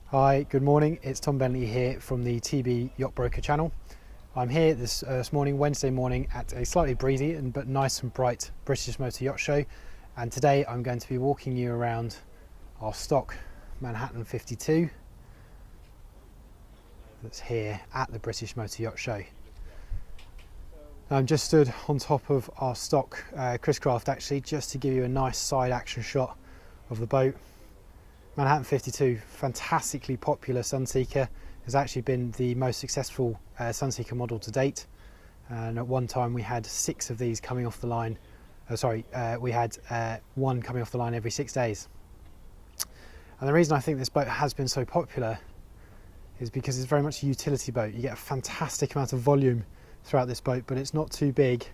Hi, good morning. It's Tom Bentley here from the TB Yacht Broker channel. I'm here this morning, Wednesday morning, at a slightly breezy but nice and bright British Motor Yacht Show. And today I'm going to be walking you around our stock Manhattan 52 that's here at the British Motor Yacht Show. I'm just stood on top of our stock Chris Craft actually, just to give you a nice side action shot of the boat. Manhattan 52, fantastically popular Sunseeker, has actually been the most successful Sunseeker model to date. And at one time we had 6 of these coming off the line. We had one coming off the line every 6 days. And the reason I think this boat has been so popular is because it's very much a utility boat. You get a fantastic amount of volume throughout this boat, but it's not too big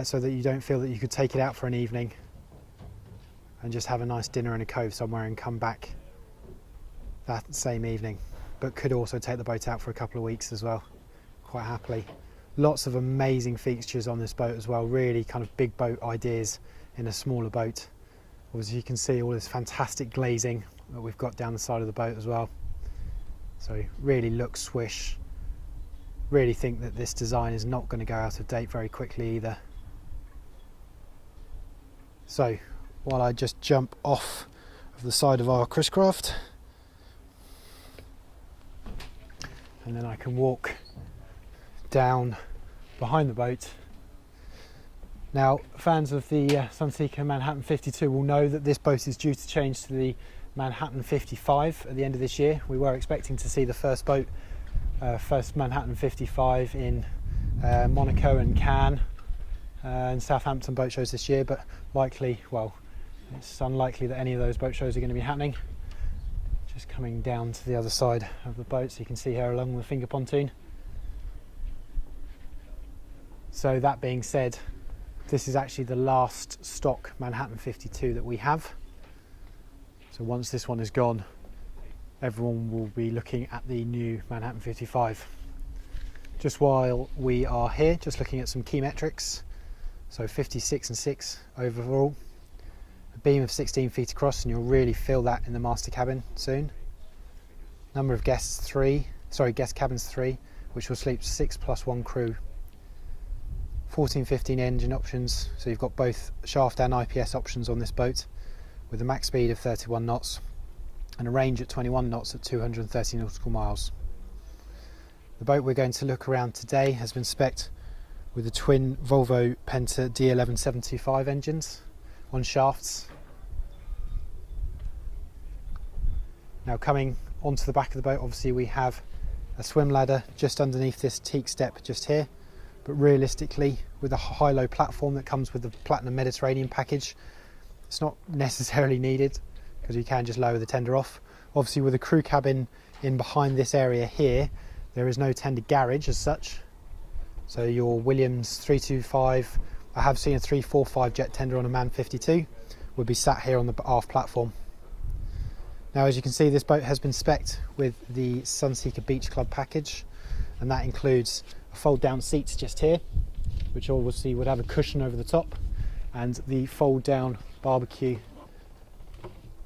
so that you don't feel that you could take it out for an evening and just have a nice dinner in a cove somewhere and come back that same evening, but could also take the boat out for a couple of weeks as well, quite happily. Lots of amazing fixtures on this boat as well, really kind of big boat ideas in a smaller boat. As you can see, all this fantastic glazing that we've got down the side of the boat as well. So really looks swish. Really think that this design is not going to go out of date very quickly either. So while I just jump off of the side of our Chris Craft, and then I can walk down behind the boat. Now, fans of the Sunseeker Manhattan 52 will know that this boat is due to change to the Manhattan 55 at the end of this year. We were expecting to see the first Manhattan 55 in Monaco and Cannes and Southampton boat shows this year, but it's unlikely that any of those boat shows are going to be happening. Just coming down to the other side of the boat, so you can see her along the finger pontoon. So that being said, this is actually the last stock Manhattan 52 that we have. So once this one is gone, everyone will be looking at the new Manhattan 55. Just while we are here, just looking at some key metrics. So 56 and 6 overall. A beam of 16 feet across, and you'll really feel that in the master cabin soon. Number of guest cabins 3, which will sleep 6 plus 1 crew. 14-15 engine options, so you've got both shaft and IPS options on this boat, with a max speed of 31 knots and a range at 21 knots at 230 nautical miles. The boat we're going to look around today has been spec'd with the twin Volvo Penta D11725 engines on shafts. Now, coming onto the back of the boat, obviously we have a swim ladder just underneath this teak step just here, but realistically, with a high-low platform that comes with the Platinum Mediterranean package, it's not necessarily needed because you can just lower the tender off. Obviously, with a crew cabin in behind this area here, there is no tender garage as such. So your Williams 325, I have seen a 345 jet tender on a Man 52, would be sat here on the aft platform. Now, as you can see, this boat has been spec'd with the Sunseeker Beach Club package, and that includes a fold down seats just here, which obviously would have a cushion over the top, and the fold down barbecue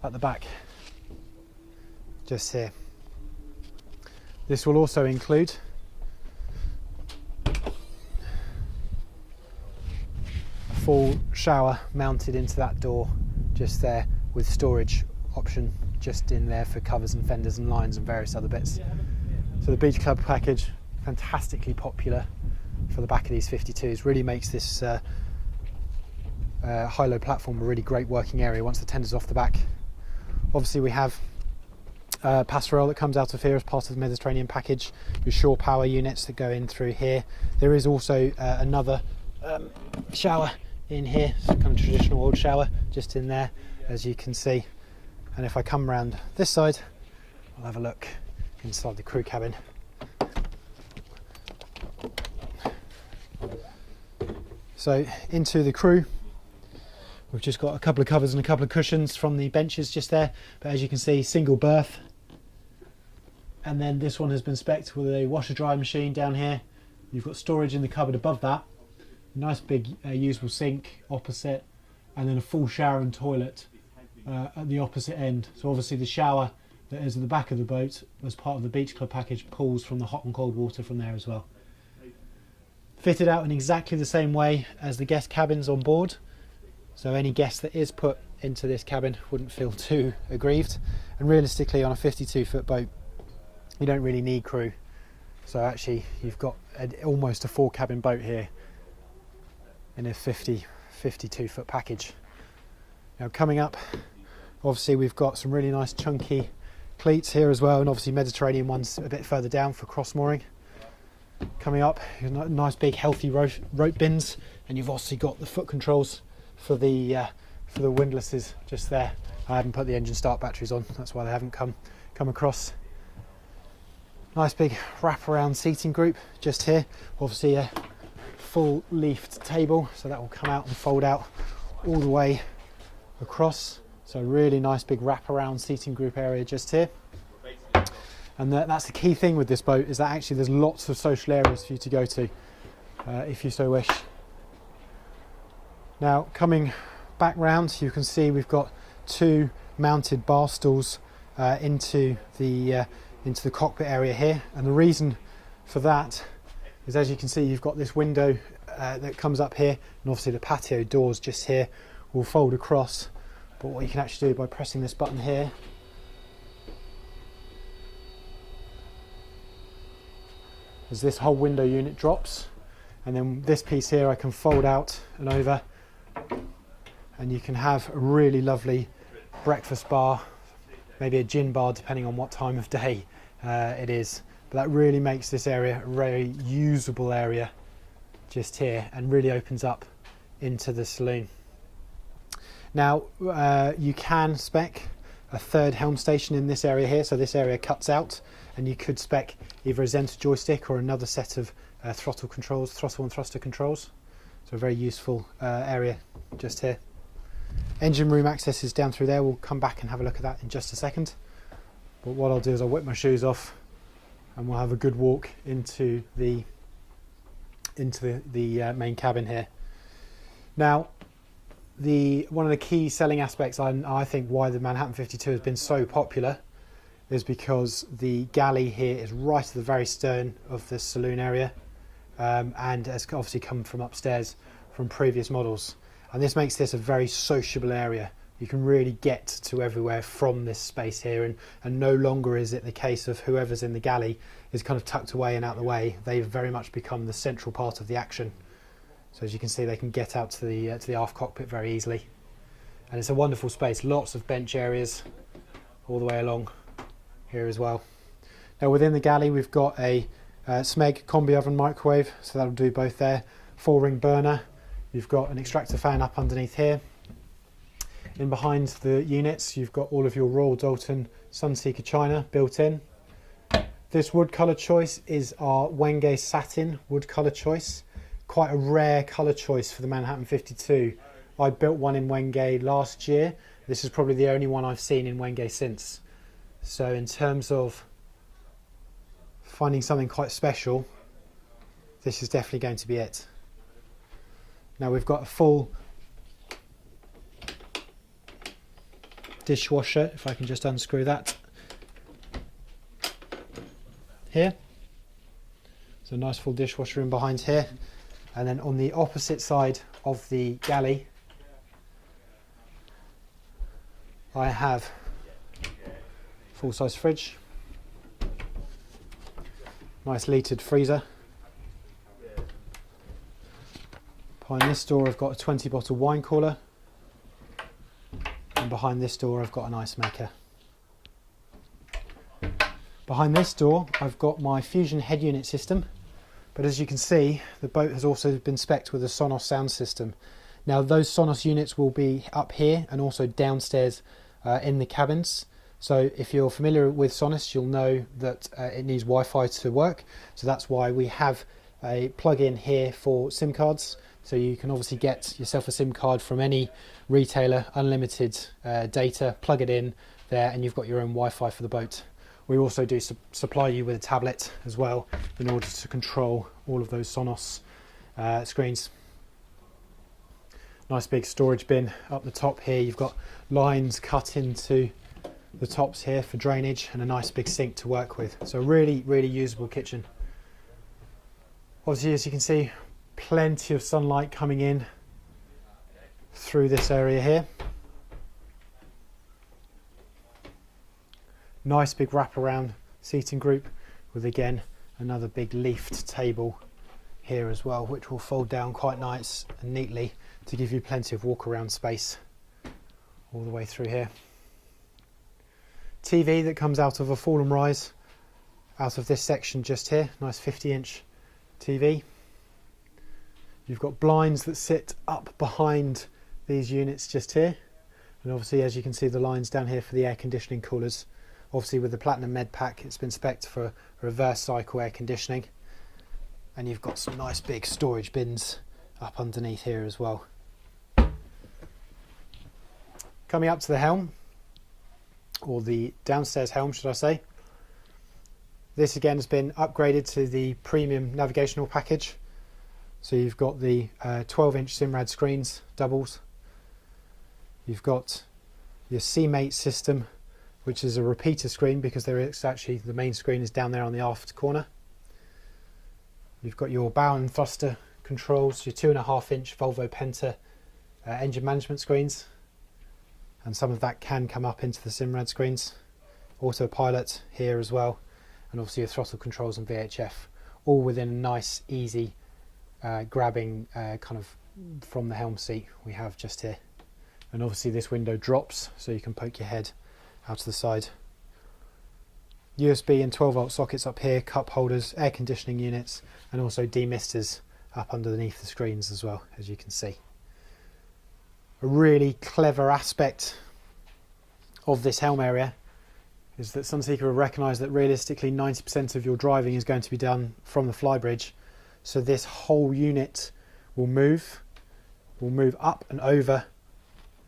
at the back just here. This will also include full shower mounted into that door just there, with storage option just in there for covers and fenders and lines and various other bits. So the Beach Club package, fantastically popular for the back of these 52s, really makes this high-low platform a really great working area once the tender's off the back. Obviously we have passerelle that comes out of here as part of the Mediterranean package, your shore power units that go in through here. There is also another shower in here, some kind of traditional old shower just in there, as you can see. And if I come around this side, I'll have a look inside the crew cabin. So into the crew, we've just got a couple of covers and a couple of cushions from the benches just there, but as you can see, single berth. And then this one has been spec'd with a washer dryer machine down here. You've got storage in the cupboard above that, nice big usable sink opposite, and then a full shower and toilet at the opposite end. So obviously the shower that is at the back of the boat as part of the beach club package pulls from the hot and cold water from there as well. Fitted out in exactly the same way as the guest cabins on board, so any guest that is put into this cabin wouldn't feel too aggrieved. And realistically, on a 52-foot boat, you don't really need crew, so actually you've got almost a 4-cabin boat here in a 52-foot package. Now coming up, obviously we've got some really nice chunky cleats here as well, and obviously Mediterranean ones a bit further down for cross mooring. Coming up, nice big healthy rope bins, and you've also got the foot controls for the windlasses just there. I haven't put the engine start batteries on, that's why they haven't come across. Nice big wraparound seating group just here. Obviously a full leafed table, so that will come out and fold out all the way across. So really nice big wraparound seating group area just here. And that's the key thing with this boat, is that actually there's lots of social areas for you to go to if you so wish. Now coming back round, you can see we've got 2 mounted bar stools into the cockpit area here, and the reason for that is, as you can see, you've got this window that comes up here, and obviously the patio doors just here will fold across. But what you can actually do by pressing this button here is this whole window unit drops, and then this piece here I can fold out and over, and you can have a really lovely breakfast bar, maybe a gin bar depending on what time of day it is. But that really makes this area a very usable area just here, and really opens up into the saloon. Now you can spec a 3rd helm station in this area here, so this area cuts out, and you could spec either a Zenta joystick or another set of throttle controls, throttle and thruster controls. So a very useful area just here. Engine room access is down through there. We'll come back and have a look at that in just a second. But what I'll do is I'll whip my shoes off and we'll have a good walk into the main cabin here. Now, one of the key selling aspects, I think, why the Manhattan 52 has been so popular is because the galley here is right at the very stern of the saloon area, and has obviously come from upstairs from previous models. And this makes this a very sociable area. You can really get to everywhere from this space here, and no longer is it the case of whoever's in the galley is kind of tucked away and out the way. They've very much become the central part of the action. So as you can see, they can get out to the aft cockpit very easily. And it's a wonderful space, lots of bench areas all the way along here as well. Now within the galley we've got a Smeg combi oven microwave, so that'll do both there. 4-ring burner. You've got an extractor fan up underneath here. In behind the units you've got all of your Royal Doulton Sunseeker china built in. This wood colour choice is our Wenge Satin wood colour choice. Quite a rare colour choice for the Manhattan 52. I built one in Wenge last year. This is probably the only one I've seen in Wenge since. So in terms of finding something quite special, this is definitely going to be it. Now we've got a full dishwasher, if I can just unscrew that here. So a nice full dishwasher in behind here. And then on the opposite side of the galley I have full-size fridge, nice litre freezer. Behind this door I've got a 20-bottle wine cooler, and behind this door I've got an ice maker. Behind this door I've got my Fusion head unit system, but as you can see the boat has also been spec'd with a Sonos sound system. Now those Sonos units will be up here and also downstairs in the cabins. So if you're familiar with Sonos, you'll know that it needs Wi-Fi to work. So that's why we have a plug-in here for SIM cards. So you can obviously get yourself a SIM card from any retailer, unlimited data, plug it in there, and you've got your own Wi-Fi for the boat. We also do supply you with a tablet as well in order to control all of those Sonos screens. Nice big storage bin up the top here. You've got lines cut into the tops here for drainage and a nice big sink to work with. So a really, really usable kitchen. Obviously, as you can see, plenty of sunlight coming in through this area here. Nice big wraparound seating group with, again, another big leafed table here as well, which will fold down quite nice and neatly to give you plenty of walk around space all the way through here. TV that comes out of a fall and rise out of this section just here, nice 50-inch TV. You've got blinds that sit up behind these units just here, and obviously, as you can see, the lines down here for the air conditioning coolers. Obviously, with the Platinum Med Pack, it's been spec'd for reverse cycle air conditioning, and you've got some nice big storage bins up underneath here as well. Coming up to the helm, or the downstairs helm should I say, this again has been upgraded to the premium navigational package. So you've got the 12-inch Simrad screens, doubles. You've got your CMate system, which is a repeater screen because there is actually, the main screen is down there on the aft corner. You've got your bow and thruster controls, your 2.5-inch Volvo Penta engine management screens, and some of that can come up into the Simrad screens. Autopilot here as well, and obviously your throttle controls and VHF, all within a nice, easy grabbing kind of from the helm seat we have just here. And obviously this window drops so you can poke your head out to the side. USB and 12-volt sockets up here, cup holders, air conditioning units, and also demisters up underneath the screens as well, as you can see. A really clever aspect of this helm area is that Sunseeker have recognised that realistically 90% of your driving is going to be done from the Flybridge. So this whole unit will move up and over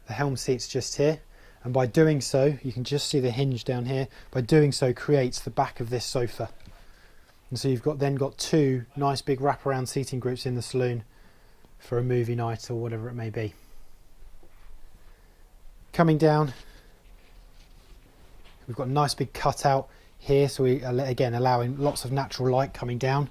the helm seats just here. And by doing so, you can just see the hinge down here, by doing so creates the back of this sofa. And so you've then got two nice big wraparound seating groups in the saloon for a movie night or whatever it may be. Coming down, we've got a nice big cutout here, so we again allowing lots of natural light coming down.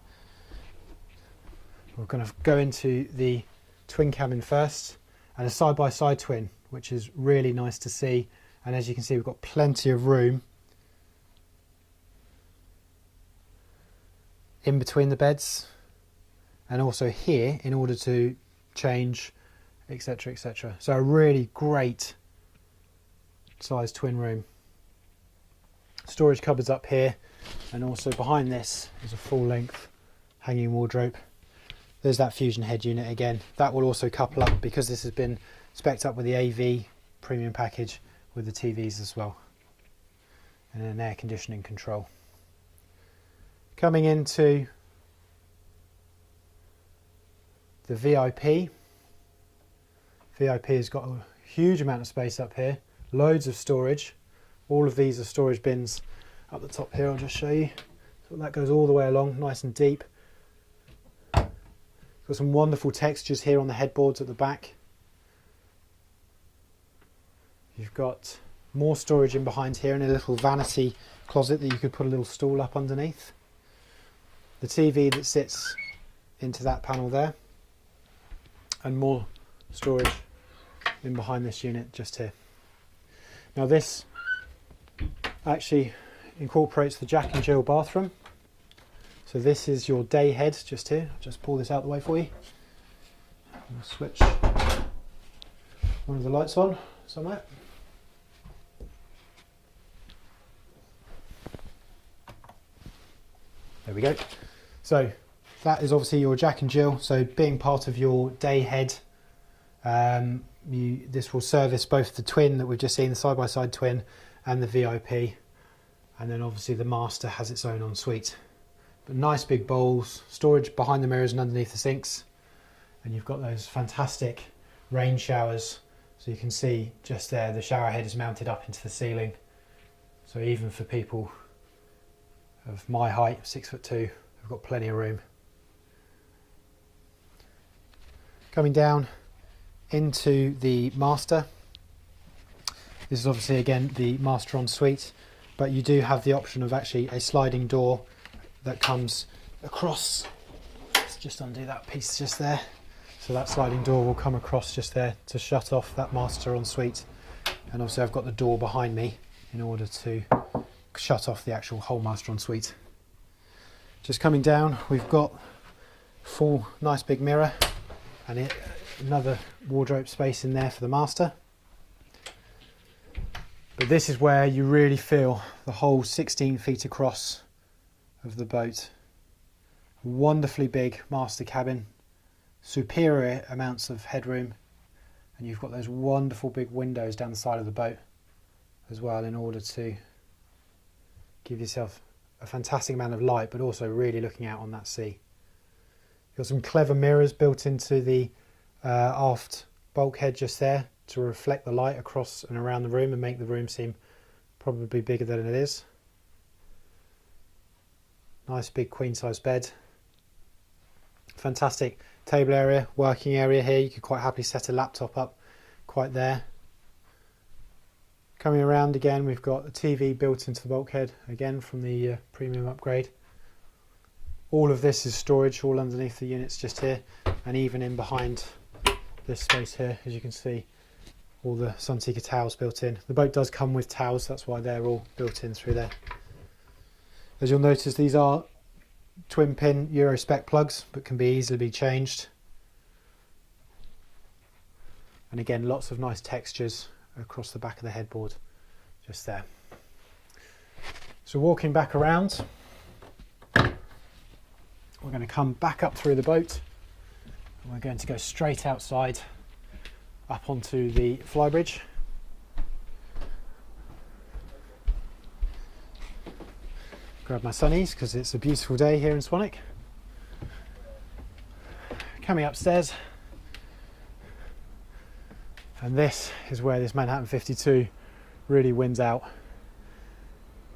We're going to go into the twin cabin first, and a side-by-side twin, which is really nice to see. And as you can see, we've got plenty of room in between the beds, and also here in order to change, etc, etc. So a really great size twin room. Storage cupboards up here, and also behind this is a full length hanging wardrobe. There's that fusion head unit again. That will also couple up because this has been spec'd up with the AV premium package with the TVs as well, and an air conditioning control. Coming into the VIP. VIP has got a huge amount of space up here, loads of storage. All of these are storage bins up the top here. I'll just show you. So that goes all the way along, nice and deep. Got some wonderful textures here on the headboards at the back. You've got more storage in behind here, and a little vanity closet that you could put a little stool up underneath. The TV that sits into that panel there, and more storage in behind this unit just here. Now this actually incorporates the Jack and Jill bathroom. So this is your day head just here. I'll just pull this out of the way for you. I'll switch one of the lights on somewhere. There we go. So that is obviously your Jack and Jill. So being part of your day head, this will service both the twin that we've just seen, the side-by-side twin, and the VIP. And then obviously the master has its own ensuite. But nice big bowls, storage behind the mirrors and underneath the sinks. And you've got those fantastic rain showers. So you can see just there, the shower head is mounted up into the ceiling. So even for people of my height, 6'2", I've got plenty of room. Coming down into the master. This is obviously again the master en suite, but you do have the option of actually a sliding door that comes across. Let's just undo that piece just there. So that sliding door will come across just there to shut off that master en suite. And obviously I've got the door behind me in order to shut off the actual whole master en suite. Just coming down, we've got full nice big mirror and another wardrobe space in there for the master. But this is where you really feel the whole 16 feet across of the boat. Wonderfully big master cabin, superior amounts of headroom, and you've got those wonderful big windows down the side of the boat as well in order to give yourself a fantastic amount of light, but also really looking out on that sea. You've got some clever mirrors built into the aft bulkhead just there to reflect the light across and around the room and make the room seem probably bigger than it is. Nice big queen size bed. Fantastic table area, working area here. You could quite happily set a laptop up quite there. Coming around again, we've got a TV built into the bulkhead, again from the premium upgrade. All of this is storage, all underneath the units just here, and even in behind this space here, as you can see, all the Sunseeker towels built in. The boat does come with towels, that's why they're all built in through there. As you'll notice, these are twin pin Euro spec plugs, but can be easily changed. And again, lots of nice textures across the back of the headboard just there. So walking back around, we're going to come back up through the boat and we're going to go straight outside up onto the Flybridge. Grab my sunnies because it's a beautiful day here in Swanwick. Coming upstairs, and this is where this Manhattan 52 really wins out.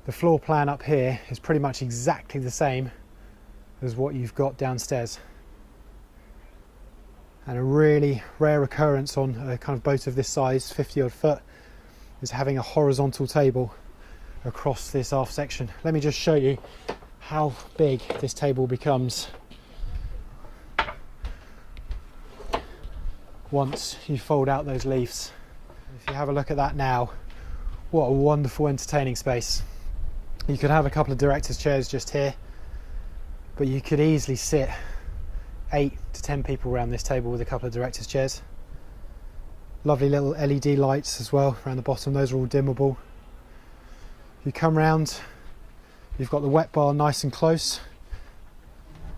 The floor plan up here is pretty much exactly the same as what you've got downstairs. And a really rare occurrence on a kind of boat of this size, 50 odd foot, is having a horizontal table across this aft section. Let me just show you how big this table becomes once you fold out those leaves. If you have a look at that now, what a wonderful entertaining space. You could have a couple of directors' chairs just here, but you could easily sit 8 to 10 people around this table with a couple of directors' chairs. Lovely little LED lights as well around the bottom, those are all dimmable. You come round, you've got the wet bar nice and close.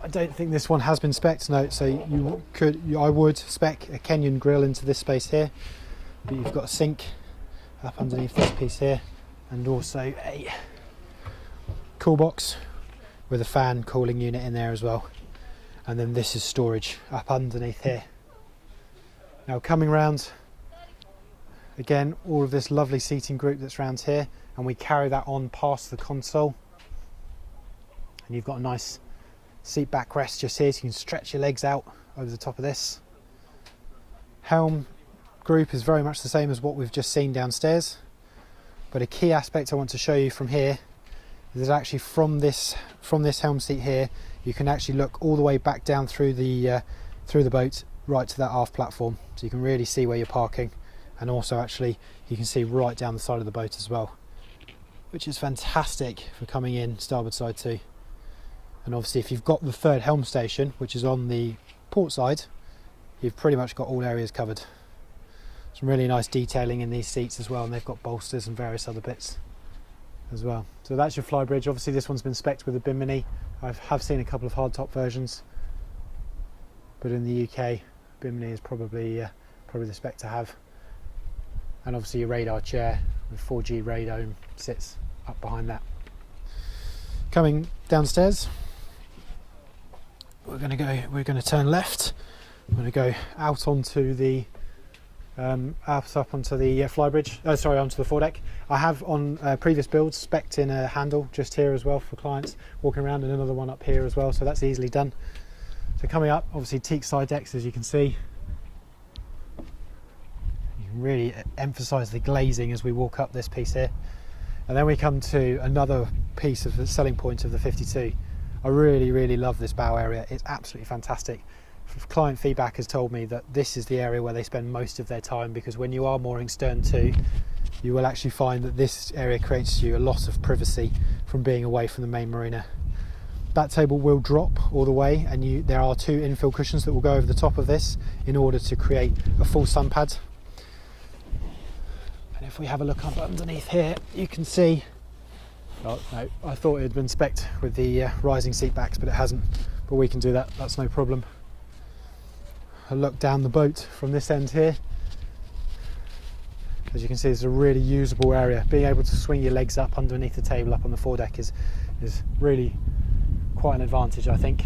I don't think this one has been spec'd, no, so I would spec a Kenyan grill into this space here, but you've got a sink up underneath this piece here, and also a cool box with a fan cooling unit in there as well. And then this is storage up underneath here. Now coming round, again, all of this lovely seating group that's round here, and we carry that on past the console. And you've got a nice seat backrest just here, so you can stretch your legs out over the top of this. Helm group is very much the same as what we've just seen downstairs, but a key aspect I want to show you from here is that actually from this helm seat here, you can actually look all the way back down through the boat right to that aft platform, so you can really see where you're parking, and also actually you can see right down the side of the boat as well, which is fantastic for coming in starboard side too. And obviously if you've got the third helm station, which is on the port side, you've pretty much got all areas covered. Some really nice detailing in these seats as well, and they've got bolsters and various other bits as well. So that's your Flybridge. Obviously this one's been spec'd with a Bimini. I have seen a couple of hardtop versions, but in the UK, Bimini is probably the spec to have. And obviously your radar chair with 4G radome sits up behind that. Coming downstairs, we're going to turn left. I'm going to go out onto the up onto the Flybridge. Onto the Foredeck. I have on previous builds spec'd in a handle just here as well for clients walking around, and another one up here as well, so that's easily done. So coming up, obviously teak side decks, as you can see. You really emphasise the glazing as we walk up this piece here. And then we come to another piece of the selling point of the 52. I really love this bow area. It's absolutely fantastic. Client feedback has told me that this is the area where they spend most of their time, because when you are mooring stern to, you will actually find that this area creates you a lot of privacy from being away from the main marina. That table will drop all the way, and there are 2 infill cushions that will go over the top of this in order to create a full sun pad. And if we have a look up underneath here, you can see, oh no, I thought it had been spec'd with the rising seat backs, but it hasn't, but we can do that, that's no problem. A look down the boat from this end here. As you can see, it's a really usable area. Being able to swing your legs up underneath the table up on the foredeck is really quite an advantage, I think.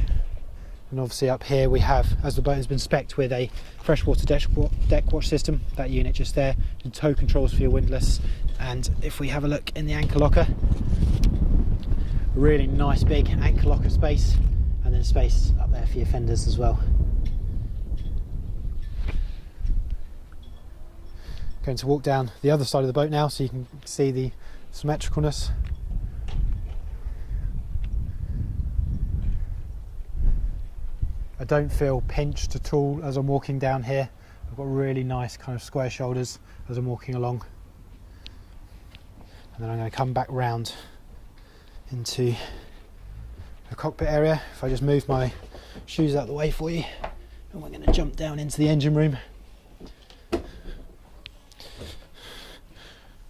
And obviously up here we have, as the boat has been spec'd with a freshwater deck watch system, that unit just there, and tow controls for your windlass. And if we have a look in the anchor locker, a really nice big anchor locker space, and then space up there for your fenders as well. Going to walk down the other side of the boat now so you can see the symmetricalness. I don't feel pinched at all as I'm walking down here. I've got really nice kind of square shoulders as I'm walking along. And then I'm going to come back round into the cockpit area. If I just move my shoes out of the way for you, and we're going to jump down into the engine room.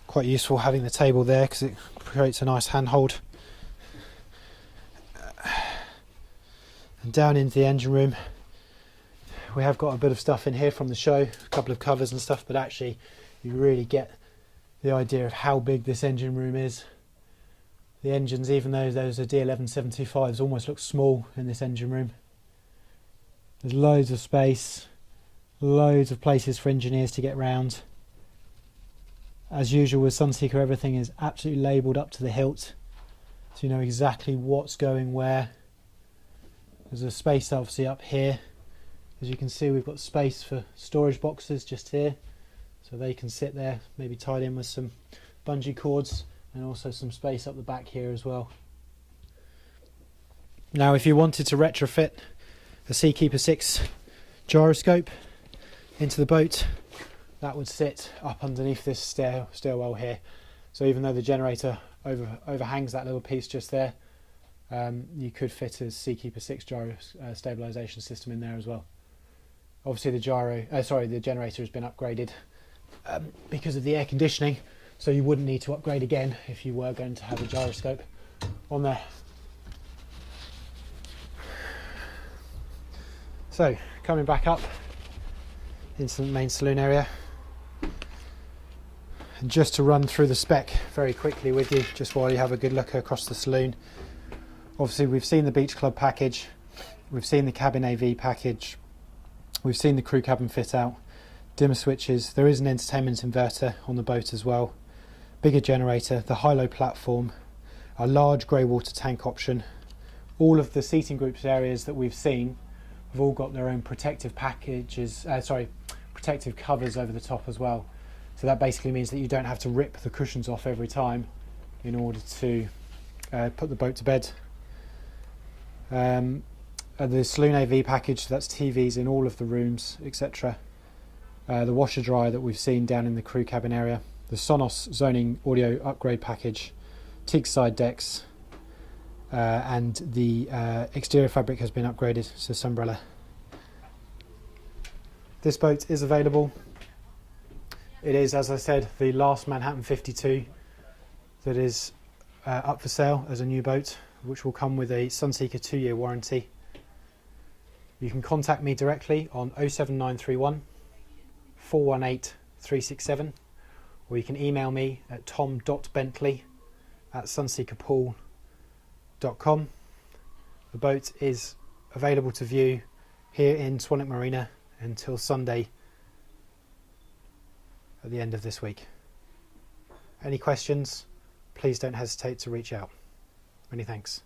Quite useful having the table there because it creates a nice handhold. And down into the engine room, we have got a bit of stuff in here from the show, a couple of covers and stuff, but actually you really get the idea of how big this engine room is. The engines, even though those are D1175s, almost look small in this engine room. There's loads of space, loads of places for engineers to get round. As usual with Sunseeker, everything is absolutely labelled up to the hilt, so you know exactly what's going where. There's a space obviously up here. As you can see, we've got space for storage boxes just here, so they can sit there, maybe tied in with some bungee cords, and also some space up the back here as well. Now if you wanted to retrofit a Seakeeper 6 gyroscope into the boat, that would sit up underneath this stairwell here. So even though the generator overhangs that little piece just there, you could fit a Seakeeper 6 gyro stabilisation system in there as well. Obviously the generator has been upgraded because of the air conditioning, so you wouldn't need to upgrade again if you were going to have a gyroscope on there. So coming back up into the main saloon area, and just to run through the spec very quickly with you, just while you have a good look across the saloon. Obviously we've seen the Beach Club package, we've seen the cabin AV package, we've seen the crew cabin fit out, dimmer switches, there is an entertainment inverter on the boat as well, bigger generator, the high-low platform, a large grey water tank option. All of the seating groups areas that we've seen have all got their own protective packages, protective covers over the top as well. So that basically means that you don't have to rip the cushions off every time in order to put the boat to bed. The saloon AV package, that's TVs in all of the rooms, etc. The washer dryer that we've seen down in the crew cabin area, the Sonos zoning audio upgrade package, teak side decks, and the exterior fabric has been upgraded to Sunbrella. This boat is available. It is, as I said, the last Manhattan 52 that is up for sale as a new boat, which will come with a Sunseeker 2-year warranty. You can contact me directly on 07931 418 367, or you can email me at tom.bentley @sunseekerpool.com. The boat is available to view here in Swanwick Marina until Sunday at the end of this week. Any questions, please don't hesitate to reach out. Many thanks.